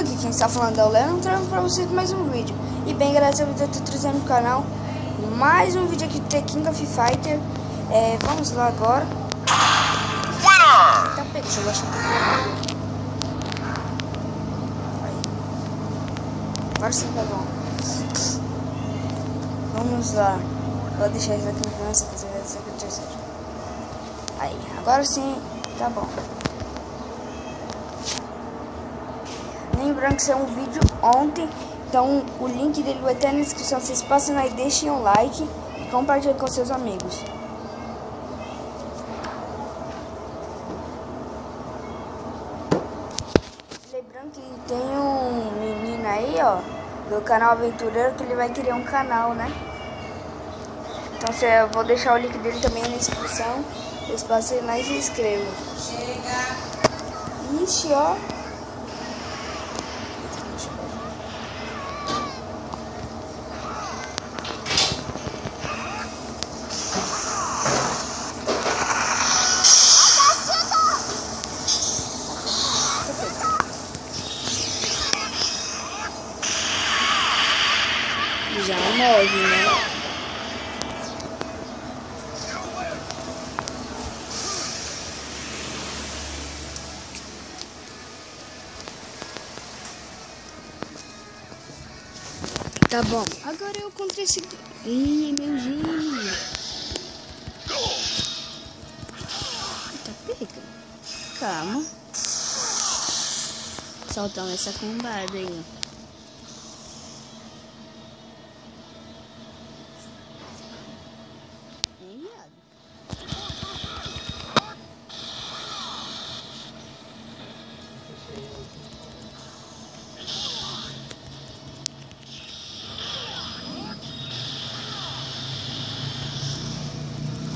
aqui quem está falando é o Leandro, trago pra vocês mais um vídeo. E bem, graças a Deus eu tô trazendo no canal mais um vídeo aqui do The King of Fighter. Vamos lá agora. Tá pego, deixa eu baixar um pouco. Agora sim tá bom. Vamos lá. Vou deixar isso aqui no canal, se quiser, isso aqui no terceiro. Aí, agora sim, tá bom. Lembrando que isso é um vídeo ontem, então o link dele vai estar na descrição. Vocês passem aí, deixem um like e compartilhem com seus amigos. Lembrando que tem um menino aí, ó, do canal Aventureiro, que ele vai criar um canal, né? Então eu vou deixar o link dele também na descrição. Vocês passem lá e se inscrevam. Ixi, ó. Já morre, né? Tá bom, agora eu contra esse... Ih, meu gênio. Tá pega. Calma. Soltando essa combada aí, ó.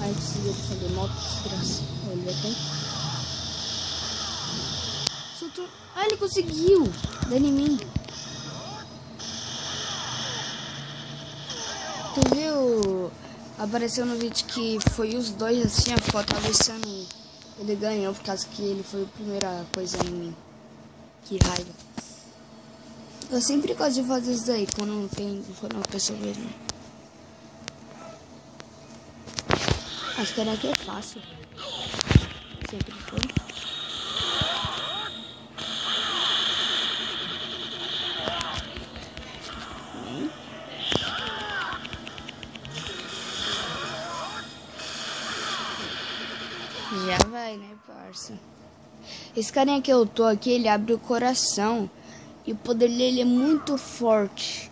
Aí precisa de fazer moto desgraça. Olha aqui. Soltou. Ah, ele conseguiu! Dá em mim. Tu viu? Apareceu no vídeo que foi os dois assim, ficou atravessando. Ele ganhou por causa que ele foi a primeira coisa em mim. Que raiva. Eu sempre gosto de fazer isso daí quando não tem. Quando a pessoa mesmo. Acho que aqui é fácil. Sempre foi. Já vai, né, parça? Esse carinha que eu tô aqui, ele abre o coração. E o poder dele é muito forte.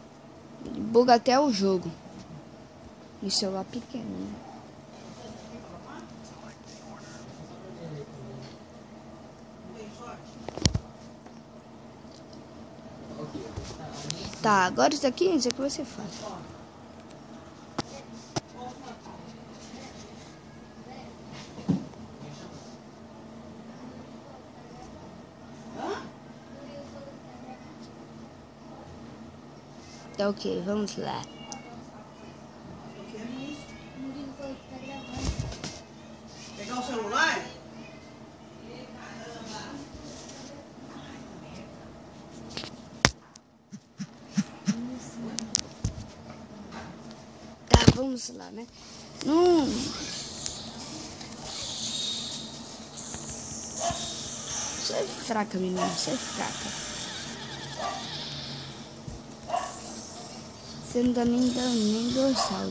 Ele buga até o jogo. E celular pequeno, né? Tá, agora isso aqui vai ser fácil. Tá ok, vamos lá. Pegar o celular? Tá, vamos lá, né? Não. Você é fraca, menina. Você é fraca. Você não dá nem dorsal.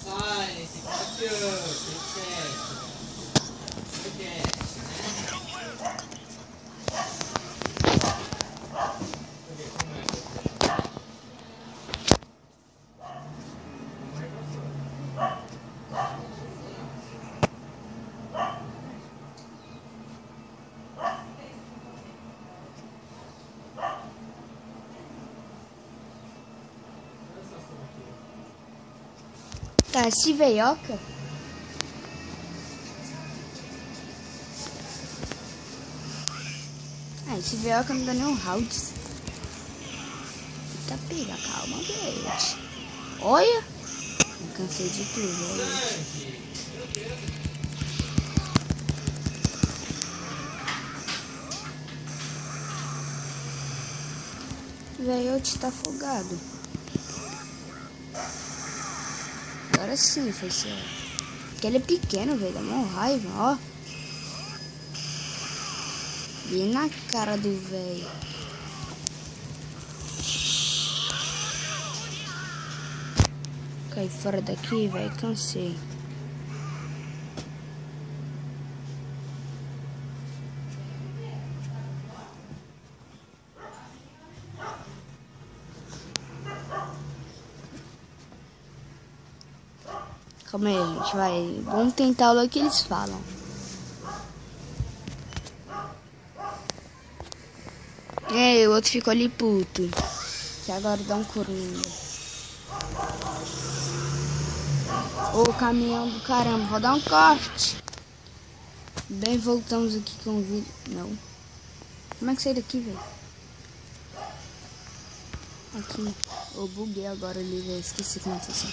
Sai, esse cachorro, certo. Tá, esse veioca. Ah, esse veioca não dá nem um round. Eita, pega, calma, gente. Olha. Eu cansei de tudo, gente. Velho, tá afogado. Agora sim, foi certo. Porque ele é pequeno, velho. Dá uma raiva, ó. Bem na cara do velho. Cai fora daqui, velho. Cansei. Calma aí, gente, vai. Vamos tentar o que eles falam. O outro ficou ali puto. Que agora dá um coringa. Ô, caminhão do caramba, vou dar um corte. Bem, voltamos aqui com o vídeo. Não. Como é que sai daqui, velho? Aqui. Eu buguei agora ali, velho. Esqueci como é que sai.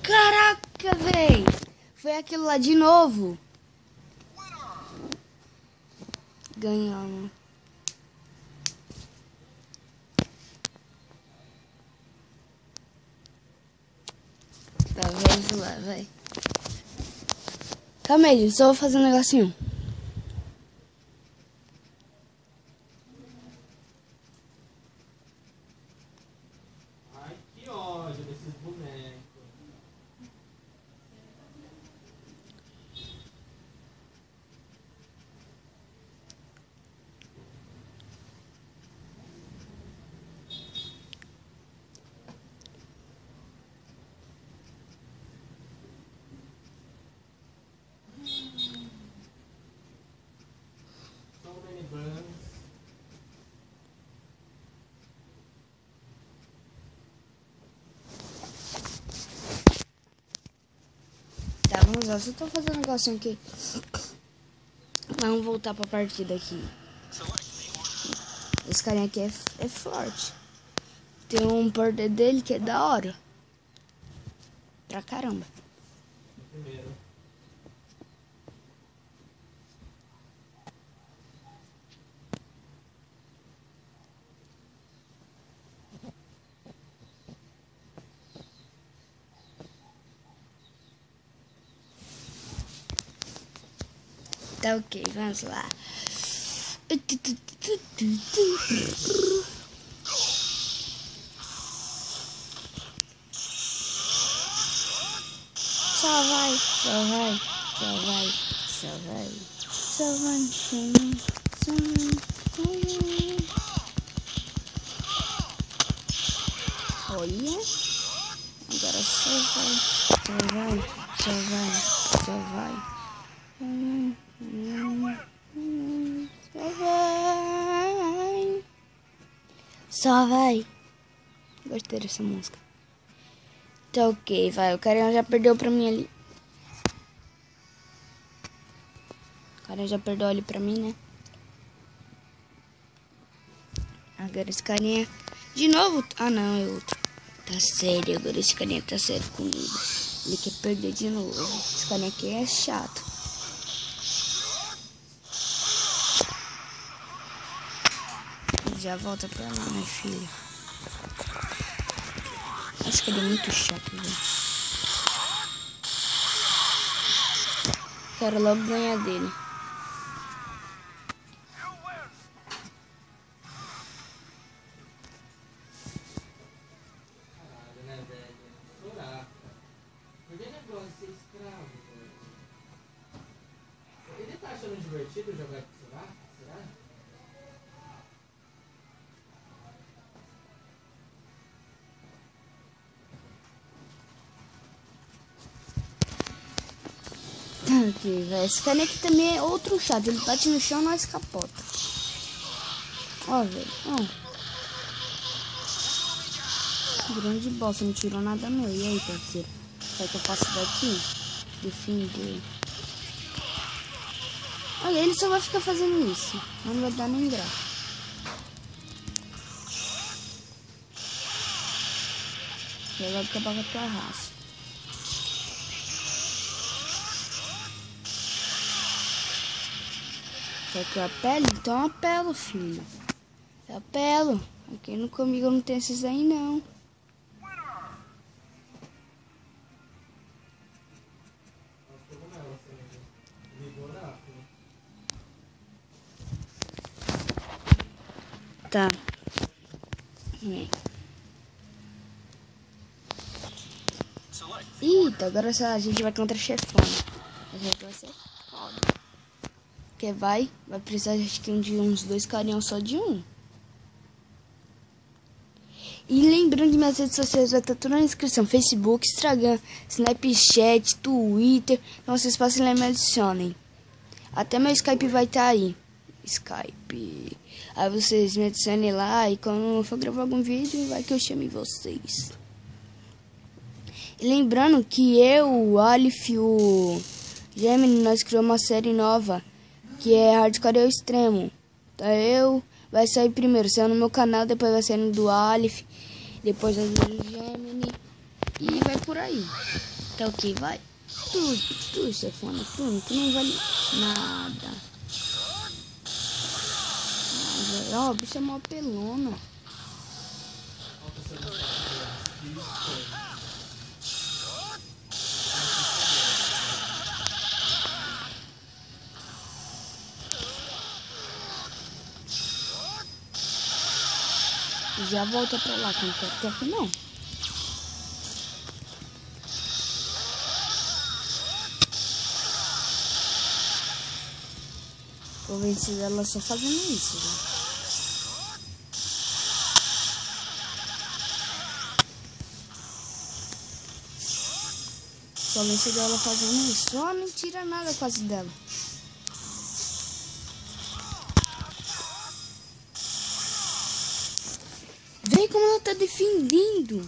Caraca, véi! Foi aquilo lá de novo. Ganhamos. Tá vendo lá, véi? Calma aí, gente, só vou fazer um negocinho. Ai, que ódio desses bonecos. So many burns. Tá, vamos lá, só tô fazendo um negocinho aqui. Vamos voltar pra partida aqui. Esse carinha aqui é forte. Tem um poder dele que é da hora. Pra caramba. Primeiro. Tá ok, vamos lá. Só vai, só vai, só vai, só vai, só vai, só vai. Olha, agora só vai, só vai, só vai, só vai. Só vai. Gostei dessa música. Tá ok, vai. O carinha já perdeu pra mim ali. O carinha já perdeu ali pra mim, né? Agora esse carinha... De novo? Ah, não, é outro. Tá sério, agora esse carinha tá sério comigo. Ele quer perder de novo. Esse carinha aqui é chato. Já volta pra lá, minha filha. Acho que ele é muito chato, velho. Quero logo ganhar dele. Caralho, né, velho? Chorar. Ninguém lembrou de ser escravo, velho. Ele tá achando divertido jogar com Soraka? Será? Ok, velho. Esse carinha aqui também é outro chato. Ele bate no chão e nós capota. Ó, velho. Ó. Grande bosta. Não tirou nada meu. E aí, parceiro? Quer que eu faça daqui? defender. Olha, ele só vai ficar fazendo isso. Não vai dar nem graça. Ele vai acabar com a tua raça. Só que eu apelo? Então eu apelo, filho. Eu apelo. Aqui no comigo não tem esses aí, não. Tá. Eita, agora a gente vai contra a chefona. Essa vai ser foda. Porque vai precisar acho que de uns 2 carinhos só de um. E lembrando que minhas redes sociais vai estar tudo na descrição. Facebook, Instagram, Snapchat, Twitter. Então vocês passem lá e me adicionem. Até meu Skype vai estar aí. Skype. Aí vocês me adicionem lá e quando eu for gravar algum vídeo, vai que eu chame vocês. E lembrando que eu, o Aleph e o Gemini, nós criamos uma série nova, que é Hardcore ao Extremo. Então vai sair primeiro, saiu no meu canal, depois vai sair no do Aleph, depois vai sair no Gemini, e vai por aí. Tá ok, vai? Tu, chefona, tu não vale nada. Ó, o bicho é mó pelona. Já volta pra lá, que não quer tempo não. Tô vencendo ela só fazendo isso, né? Só venci dela fazendo isso. Só não tira nada quase dela. Vem como ela tá defendendo.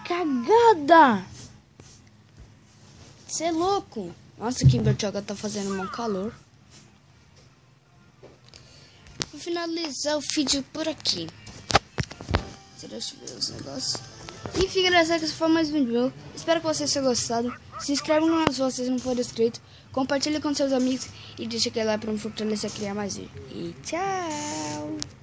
Cagada! Você é louco. Nossa, que Bertioga tá fazendo um calor. Vou finalizar o vídeo por aqui. Deixa eu ver os negócios. E fica engraçado que esse foi mais um vídeo. Espero que vocês tenham gostado. Se inscreve no canal se vocês não forem inscritos. Compartilhe com seus amigos. E deixa aquele like pra me fortalecer a criar mais vídeos. E tchau!